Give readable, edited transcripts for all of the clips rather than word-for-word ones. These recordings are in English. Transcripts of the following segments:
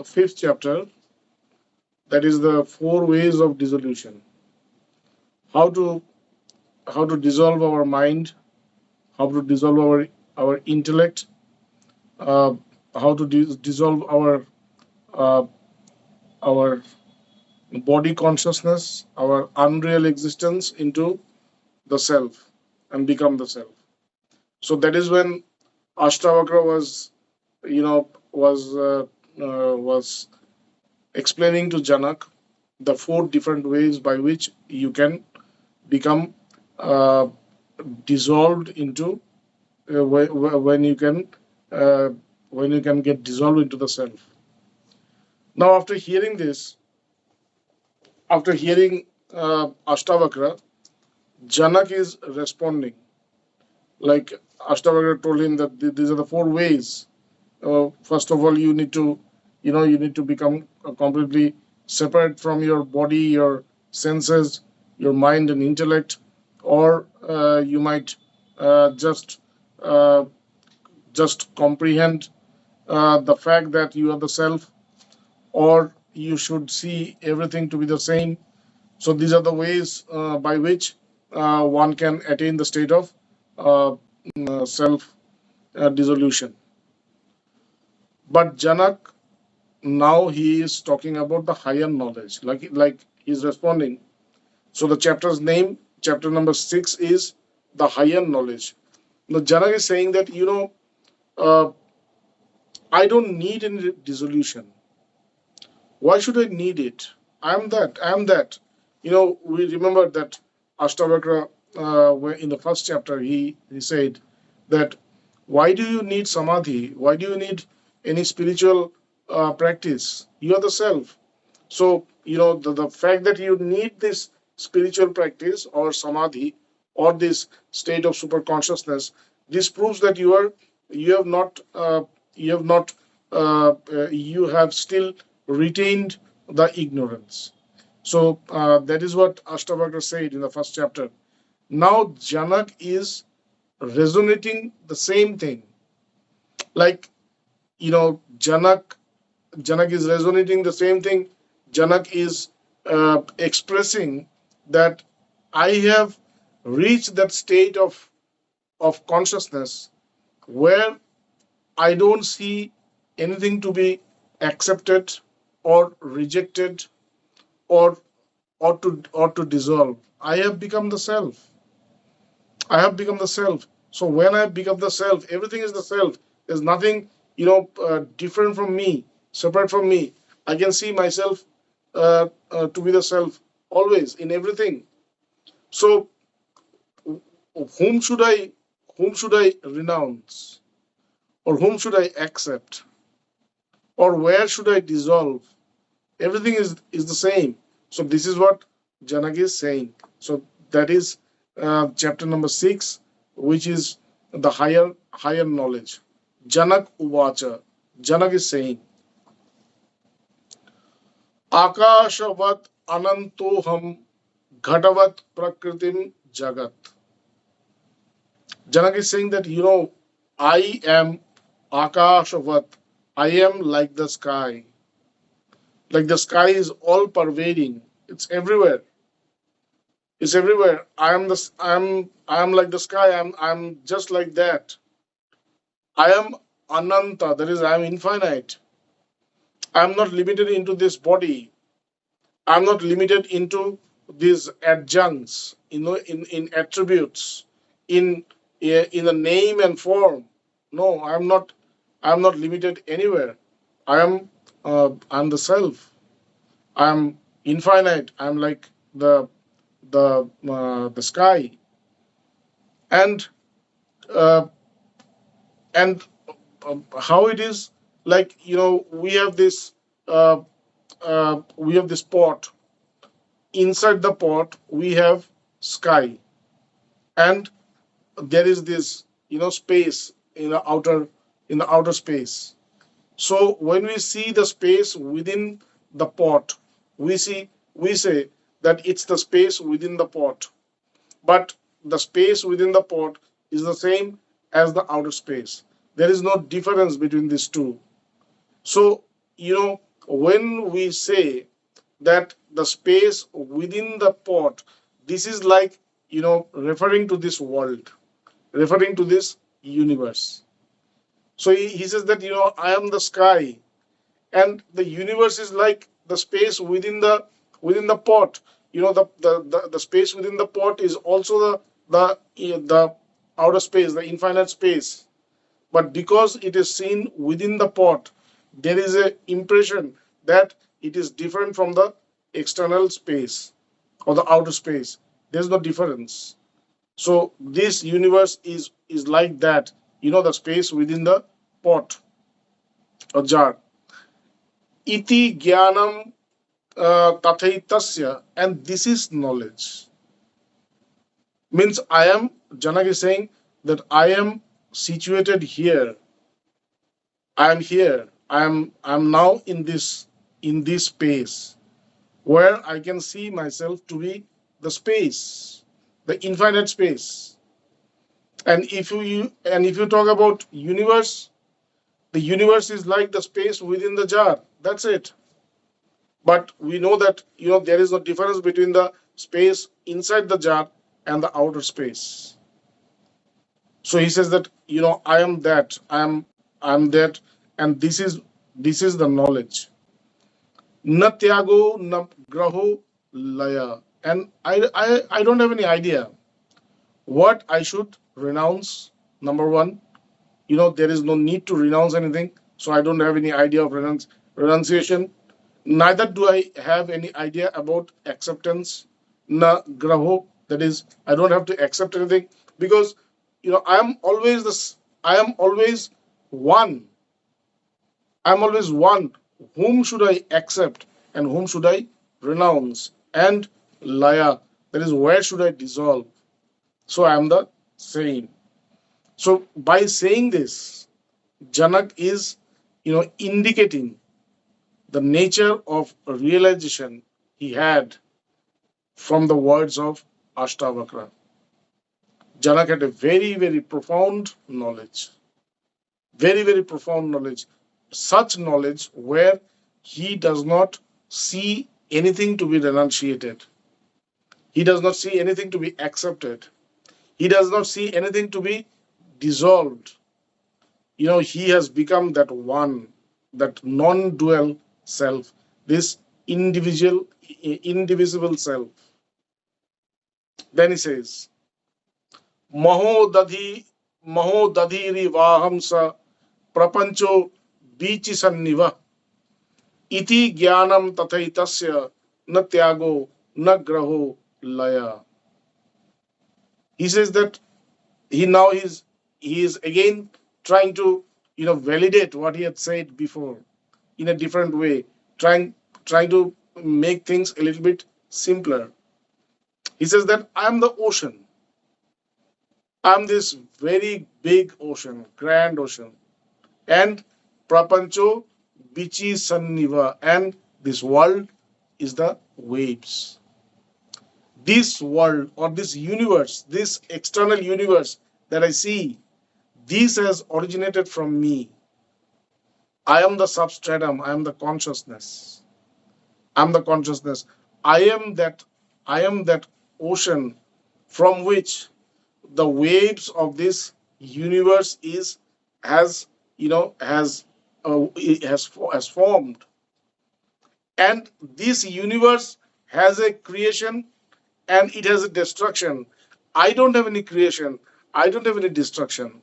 fifth chapter, that is the four ways of dissolution. How to dissolve our mind, how to dissolve our intellect, uh, how to dissolve uh, our body consciousness, our unreal existence into the self and become the self. So that is when Astavakra was explaining to Janak the four different ways by which you can become uh, dissolved into when you can uh, get dissolved into the self. Now, after hearing Astavakra, Janak is responding. Like Astavakra told him that these are the four ways. First of all, you need to become completely separate from your body, your senses, your mind and intellect, or you might uh, just uh, just comprehend the fact that you are the self, or you should see everything to be the same. So these are the ways by which one can attain the state of uh, self dissolution. But Janak, now he is talking about the higher knowledge, like he's responding. So the chapter's name, chapter number 6, is the higher knowledge. Now Janak is saying that uh, I don't need any dissolution. Why should I need it? I'm that. I'm that. We remember that Astavakra, in the first chapter, he said that why do you need samadhi? Why do you need any spiritual practice? You are the self. So, the fact that you need this spiritual practice or samadhi or this state of super consciousness, this proves that you have not, you have not, you have still retained the ignorance. So, that is what Astavakra said in the first chapter. Now, Janak is resonating the same thing. Like, Janak is resonating the same thing. Janak is expressing that I have reached that state of consciousness where I don't see anything to be accepted or rejected or to dissolve. I have become the self. I have become the self. So when I become the self, everything is the self. There's nothing, different from me, separate from me. I can see myself to be the self always in everything. So whom should I, renounce, or whom should I accept, or where should I dissolve? Everything is the same. So this is what Janak is saying. So that is chapter number 6, which is the higher knowledge. Janak Uvacha. Janak is saying, Akashavat anantoham ghatavat prakritim jagat. Janak is saying that, I am Akashavat. I am like the sky. Like the sky is all pervading. It's everywhere. It's everywhere. I am like the sky. I'm just like that. I am Ananta, that is, I am infinite. I am not limited into this body. I am not limited into these adjuncts, in attributes, in in a name and form. No, I am not limited anywhere. I am the self. I am infinite. I am like the sky, and uh, and how it is, like, uh, we have this pot. Inside the pot we have sky, and there is this space in the outer space. So when we see the space within the pot, we say that it's the space within the pot, but the space within the pot is the same as the outer space. There is no difference between these two. So when we say that the space within the pot, this is like, referring to this world, referring to this universe. So he says that, I am the sky, and the universe is like the space within the pot. The space within the pot is also the outer space, the infinite space. But because it is seen within the pot, there is a impression that it is different from the external space or the outer space. There's no difference. So this universe is like that, the space within the pot or jar. Iti jnanam tathaitasya, and this is knowledge. Means I am, Janak is saying that I am situated here. I am here. I'm now in this space where I can see myself to be the space, the infinite space. And if you talk about universe, the universe is like the space within the jar. That's it. But we know that, there is no difference between the space inside the jar and the outer space. So he says that, I am that, I'm that, and this is the knowledge. Na tyago na graho laya. And I don't have any idea what I should renounce. Number one, there is no need to renounce anything. So I don't have any idea of renunciation. Neither do I have any idea about acceptance. Na graho, that is, I don't have to accept anything, because I am always this. I am always one. I am always one. Whom should I accept and whom should I renounce? And laya, that is, where should I dissolve? So I am the same. So by saying this, Janak is, indicating the nature of realization he had from the words of Astavakra. Janak had a very, very profound knowledge. Very, very profound knowledge. Such knowledge where he does not see anything to be renunciated. He does not see anything to be accepted. He does not see anything to be dissolved. He has become that one, that non dual self, this indivisible self. Then he says, Mahodadhi Mahodadhiri Vahamsa Prapancho Bichi Sanniva Iti Jnanam Tathaitasya Na Tyago Na Graho Laya. He says that he is again trying to validate what he had said before in a different way, trying to make things a little bit simpler. He says that I am the ocean. I'm this very big ocean, grand ocean, and prapancho bichi sanniva, and this world is the waves. This world or this universe, this external universe that I see, this has originated from me. I am the substratum. I am the consciousness. I'm the consciousness. I am that. I am that ocean from which the waves of this universe is has has formed, and this universe has a creation and it has a destruction. I don't have any creation. I don't have any destruction.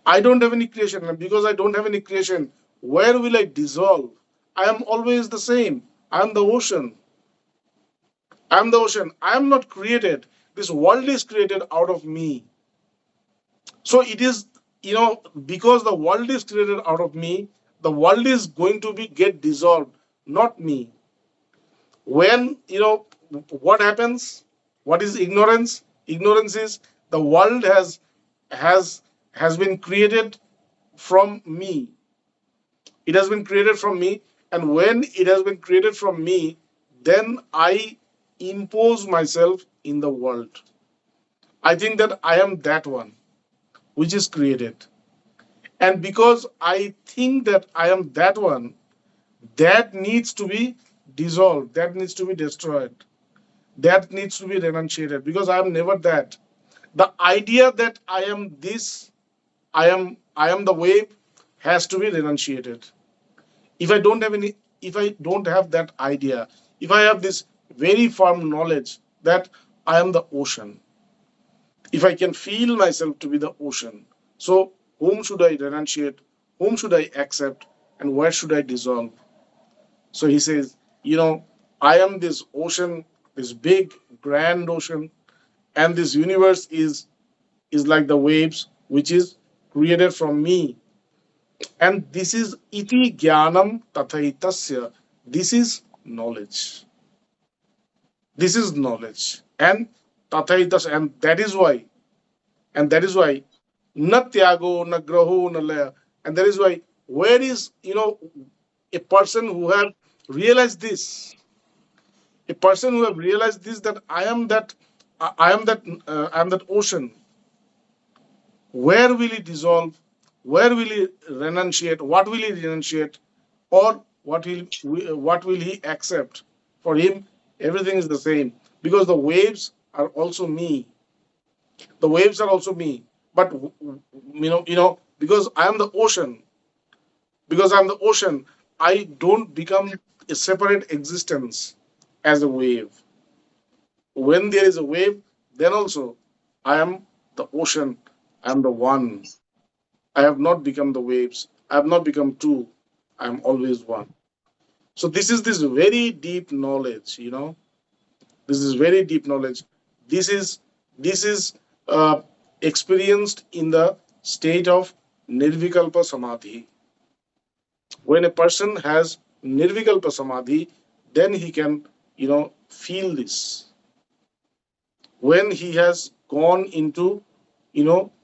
I don't have any creation, and because I don't have any creation, where will I dissolve? I am always the same. I am the ocean. I am the ocean. I am not created. This world is created out of me. So it is, because the world is created out of me, the world is going to be get dissolved, not me. When, what happens? What is ignorance? Ignorance is the world has has been created from me. It has been created from me, and when it has been created from me, then I impose myself in the world. I think that I am that one which is created. And because I think that I am that one, that needs to be dissolved, that needs to be destroyed, that needs to be renunciated, because I am never that. The idea that I am this, I am the wave, has to be renunciated. If I don't have any, if I don't have that idea, if I have this very firm knowledge that I am the ocean, if I can feel myself to be the ocean, so whom should I renunciate? Whom should I accept? And where should I dissolve? So he says, I am this ocean, this big, grand ocean, and this universe is like the waves, which is created from me. And this is iti jnanam tathaitasya. This is knowledge. This is knowledge. And tathaitas, and that is why na tyago, na graho, na laya. And that is why, where is, a person who have realized this, a person who have realized this, that I am that ocean, where will he dissolve? Where will he renunciate? What will he renunciate? Or what will he accept? For him, everything is the same, because the waves are also me. The waves are also me. But because I am the ocean, I don't become a separate existence as a wave. When there is a wave, then also I am the ocean. I am the one. I have not become the waves. I have not become two. I am always one. So this very deep knowledge. This is very deep knowledge. This is this is experienced in the state of nirvikalpa samadhi. When a person has nirvikalpa samadhi, then he can feel this. When he has gone into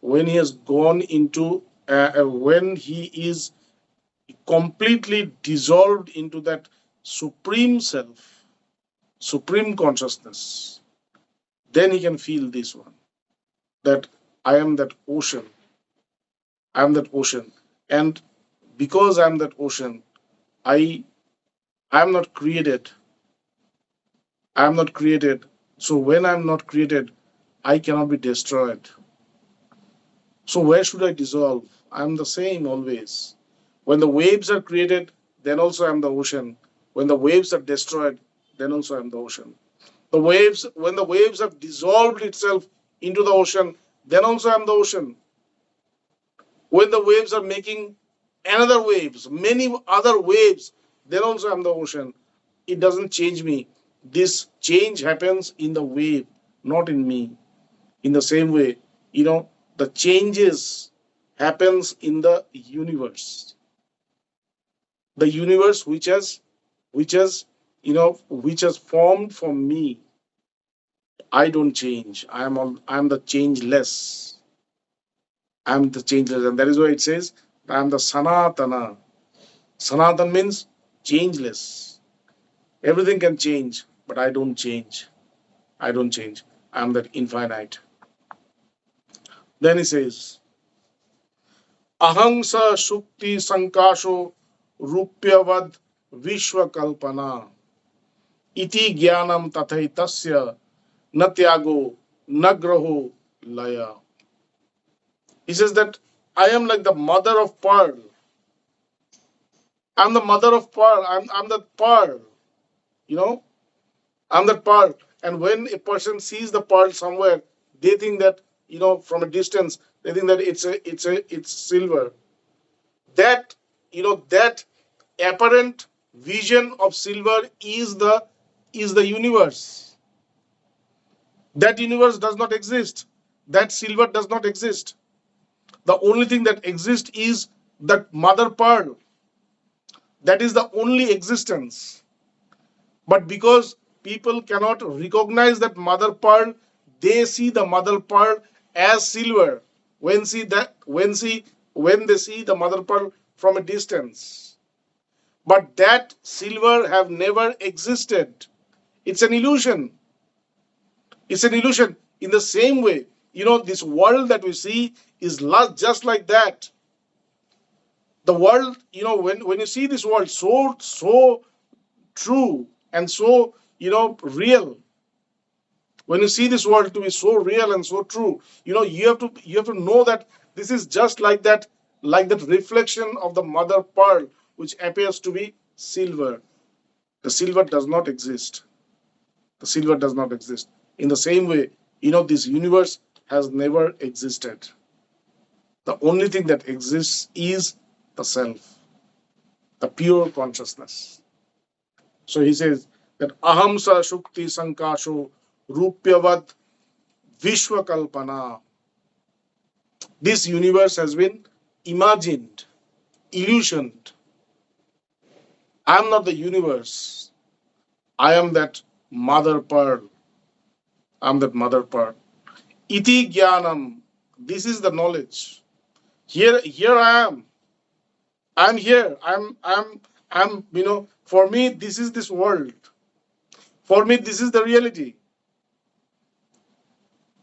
when he has gone into when he is completely dissolved into that supreme self, supreme consciousness, then he can feel this one, that I am that ocean. I am that ocean. And because I am that ocean, I I am not created. I am not created. So when I am not created, I cannot be destroyed. So where should I dissolve? I am the same always. When the waves are created, then also I am the ocean. When the waves are destroyed, then also I am the ocean. When the waves have dissolved itself into the ocean, then also I am the ocean. When the waves are making another waves, many other waves, then also I am the ocean. It doesn't change me. This change happens in the wave, not in me. In the same way, the changes happens in the universe. The universe which has formed from me. I don't change. I am the changeless. I am the changeless. And that is why it says I am the Sanatana. Sanatan means changeless. Everything can change, but I don't change. I don't change. I am that infinite. Then he says, Aham sa shukti sankasho rupyavad vishwakalpana iti jnanam tathaitasya na tyago na graho laya. He says that I am like the mother of pearl. I'm the mother of pearl. I'm that pearl. You know, I'm that pearl. And when a person sees the pearl somewhere, they think that from a distance, they think that it's silver. That apparent vision of silver is the universe. That universe does not exist. That silver does not exist. The only thing that exists is that mother pearl. That is the only existence. But because people cannot recognize that mother pearl, they see the mother pearl as silver when they see the mother pearl from a distance. But that silver have never existed. It's an illusion. It's an illusion. In the same way, this world that we see is just like that. The world, when you see this world so true and so, real, when you see this world to be so real and so true, you have to know that this is just like that reflection of the mother pearl, which appears to be silver. The silver does not exist. The silver does not exist. In the same way, this universe has never existed. The only thing that exists is the self, the pure consciousness. So he says that aham sa shukti sankasho rupyavat vishwakalpana. This universe has been imagined, illusioned. I am not the universe. I am that mother pearl. I am that mother pearl. Iti jnanam. This is the knowledge. Here I am. I'm here. I'm. For me, this is this world. For me, this is the reality.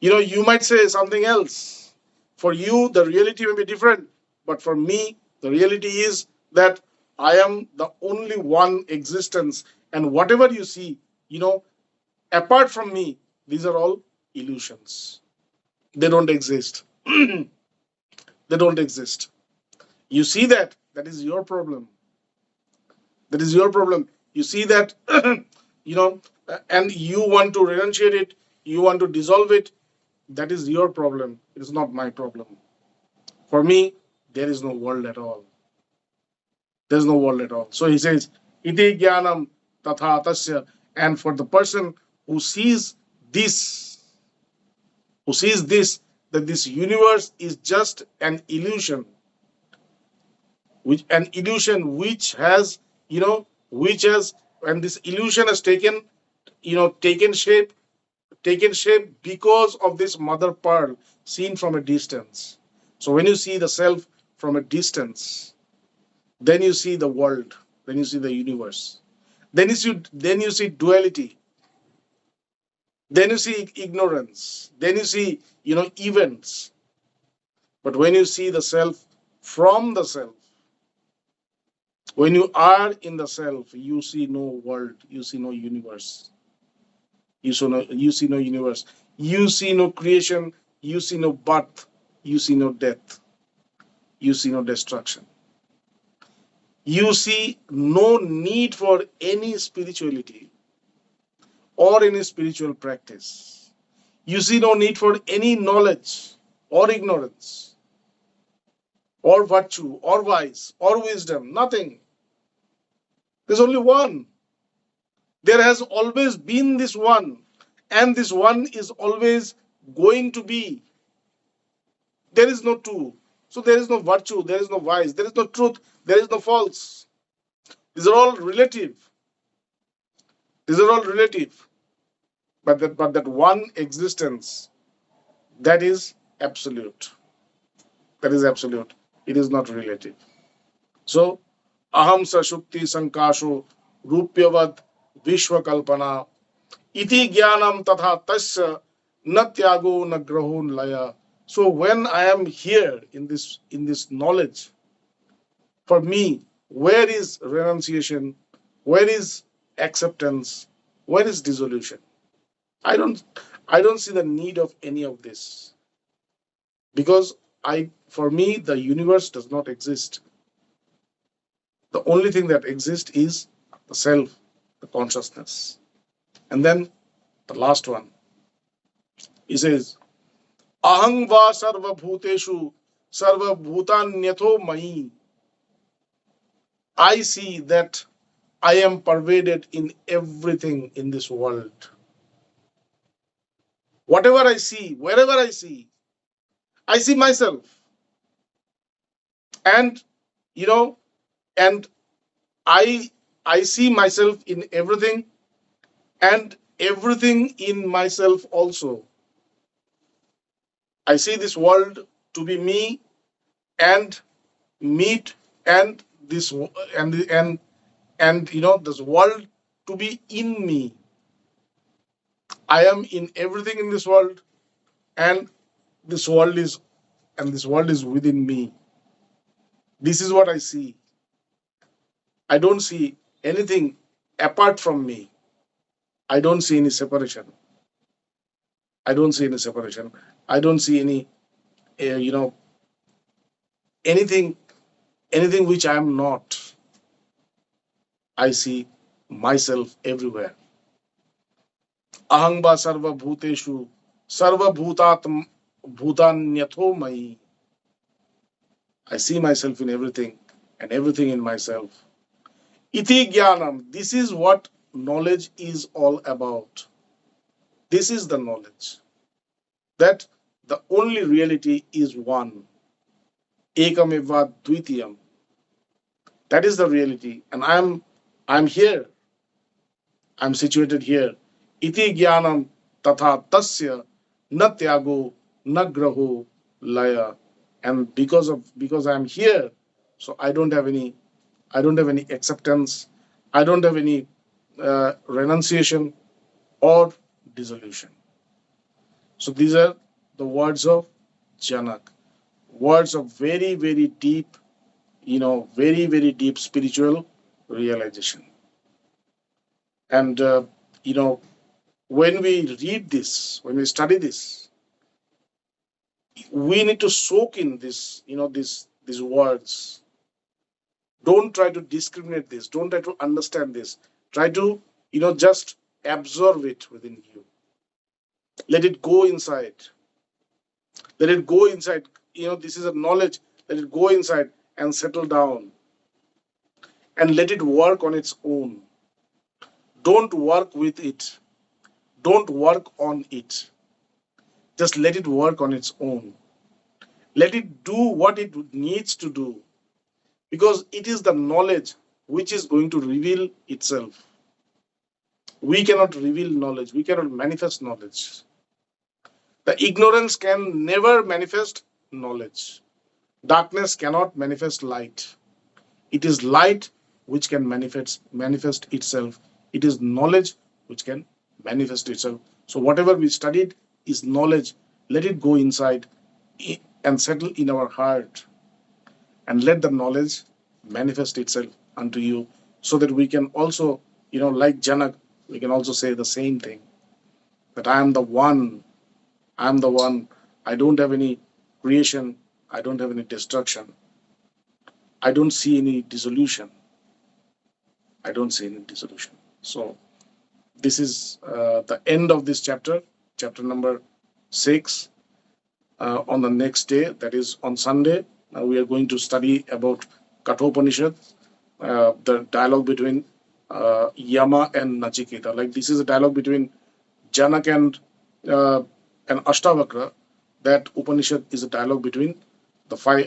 You might say something else. For you, the reality may be different. But for me, the reality is that I am the only one existence. And whatever you see, apart from me, these are all illusions. They don't exist. They don't exist. You see that? That is your problem. That is your problem. You see that, and you want to renunciate it, you want to dissolve it. That is your problem. It is not my problem. For me, there is no world at all. There is no world at all. So he says, iti jnanam tatha tasya. And for the person who sees this, that this universe is just an illusion, which has, and this illusion has taken shape because of this mother pearl seen from a distance. So when you see the self from a distance, then you see the world, then you see the universe, then you see duality, then you see ignorance, then you see events. But when you see the self from the self, when you are in the self, you see no world, you see no universe. You see no universe. You see no creation. You see no birth. You see no death. You see no destruction. You see no need for any spirituality or any spiritual practice. You see no need for any knowledge or ignorance or virtue or vice or wisdom. Nothing. There's only one. There has always been this one, and this one is always going to be. There is no two. So there is no virtue, there is no vice, there is no truth, there is no false. These are all relative. These are all relative. But that one existence, that is absolute. That is absolute. It is not relative. So aham sa shukti sankasho rupyavad vishwa kalpana iti jnanam tatha tasya na tyago na grahon laya. So when I am here in this knowledge, for me, where is renunciation? Where is acceptance? Where is dissolution? I don't I don't see the need of any of this, because for me the universe does not exist. The only thing that exists is the self, the consciousness. And then the last one, he says, ahang va sarva bhuteshu sarva bhutanyatho mai. I see that I am pervaded in everything in this world. Whatever I see, wherever I see myself. And you know, and I I see myself in everything, and everything in myself also. I see this world to be me, and meet, and this and this world to be in me. I am in everything in this world, and this world is this world is within me. This is what I see. I don't see anything apart from me. I don't see any separation. I don't see any separation. I don't see any, you know, anything, anything which I am not. I see myself everywhere. Ahang ba sarva bhuteshu, sarva bhutatm bhutanyatho mai. I see myself in everything and everything in myself. Iti jnanam. This is what knowledge is all about. This is the knowledge that the only reality is one. Ekameva dvitiyam. That is the reality. And I'm here. I'm situated here. Iti jnanam tatha tasya na tyago na graho laya. And because I'm here, so I don't have any acceptance. I don't have any renunciation or dissolution. So these are the words of Janak, words of very, very deep, very, very deep spiritual realization. And, when we read this, when we study this, we need to soak in this, these words. Don't try to discriminate this. Don't try to understand this. Try to, just absorb it within you. Let it go inside. Let it go inside. This is a knowledge. Let it go inside and settle down and let it work on its own. Don't work with it. Don't work on it. Just let it work on its own. Let it do what it needs to do because it is the knowledge which is going to reveal itself. We cannot reveal knowledge. We cannot manifest knowledge. The ignorance can never manifest knowledge. Darkness cannot manifest light. It is light which can manifest itself. It is knowledge which can manifest itself. So whatever we studied is knowledge. Let it go inside and settle in our heart and let the knowledge manifest itself unto you so that we can also, like Janak, we can also say the same thing that I am the one. I am the one. I don't have any creation. I don't have any destruction. I don't see any dissolution. I don't see any dissolution. So this is the end of this chapter, chapter number 6. On the next day, that is on Sunday, we are going to study about Kathopanishad, the dialogue between Yama and Nachiketa. Like this is a dialogue between Janak and Astavakra. That Upanishad is a dialogue between the five,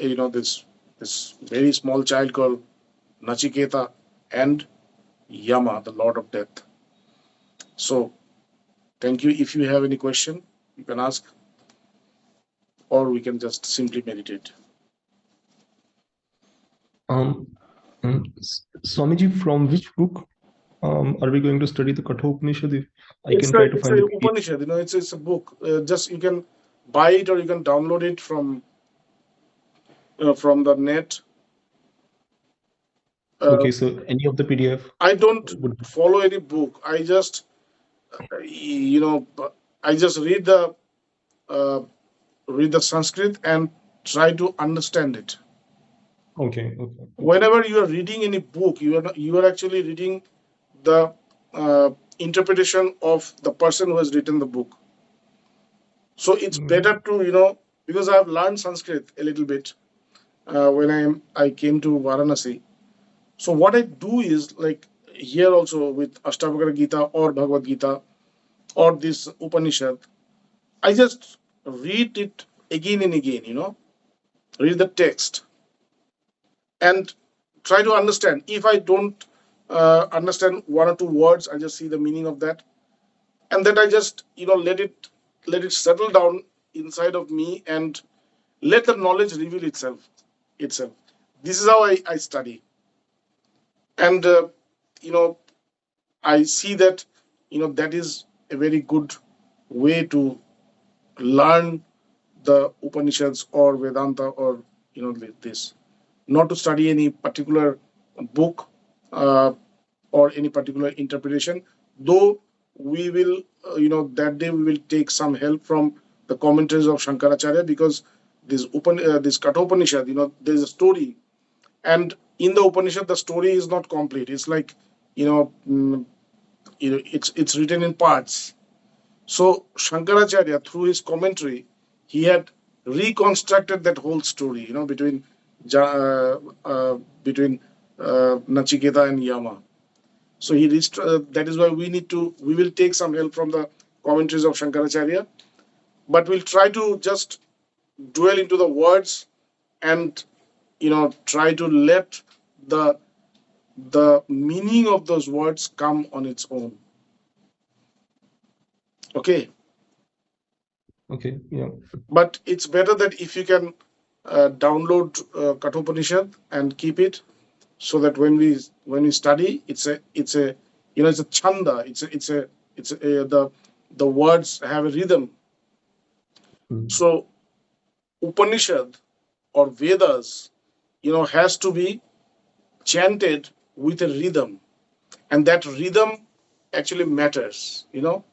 this very small child called Nachiketa and Yama, the Lord of Death. So, thank you. If you have any question, you can ask, or we can just simply meditate. Swamiji, from which book are we going to study the Kathopanishad? If I It's can a, try to it's find a the PDF. Upanishad. It's a book. Just you can buy it or you can download it from the net. Okay, so any of the PDF I don't would be follow any book. You know, I just uh, read the Sanskrit and try to understand it. okay. Okay. Whenever you are reading any book, you are actually reading the interpretation of the person who has written the book. So it's better to because I've learned Sanskrit a little bit when I came to Varanasi. So what I do is like here also with Astavakra Gita or Bhagavad Gita or this Upanishad, I just read it again and again, read the text and try to understand. If I don't understand one or two words, I just see the meaning of that, and then I just let it settle down inside of me and let the knowledge reveal itself. This is how I study, and you know I see that that is a very good way to learn the Upanishads or Vedanta or this. not to study any particular book or any particular interpretation, though we will, that day we will take some help from the commentaries of Shankaracharya, because this Kathopanishad, there's a story, and in the Upanishad the story is not complete. It's like, you know, mm, it's written in parts. So Shankaracharya, through his commentary, he had reconstructed that whole story, between Nachiketa and Yama. So that is why we will take some help from the commentaries of Shankaracharya, but we'll try to just dwell into the words and try to let the meaning of those words come on its own. Okay, Okay, yeah. but it's better that if you can download Kathopanishad and keep it, so that when we study, it's a chanda. The words have a rhythm. Mm. So Upanishad or Vedas, has to be chanted with a rhythm, and that rhythm actually matters. You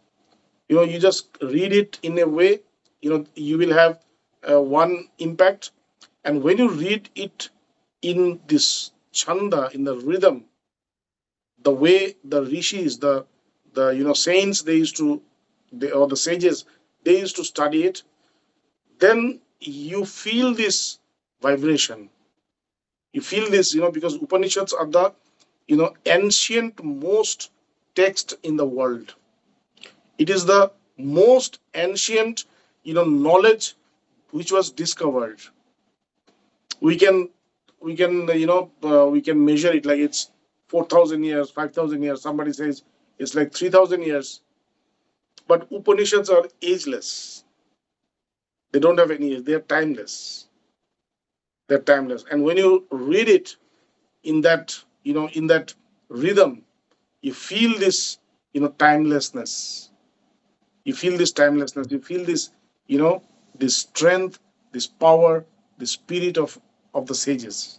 just read it in a way, you will have one impact, and when you read it in this chanda, in the rhythm, the way the rishis, the saints, or the sages, they used to study it, then you feel this vibration. You feel this, because Upanishads are the ancient most text in the world. It is the most ancient knowledge which was discovered. We can measure it like it's 4,000 years, 5,000 years. Somebody says it's like 3,000 years. But Upanishads are ageless. They don't have any age. They are timeless. They're timeless. And when you read it in that rhythm, you feel this timelessness. You feel this timelessness. You feel this strength, this power, the spirit of the sages.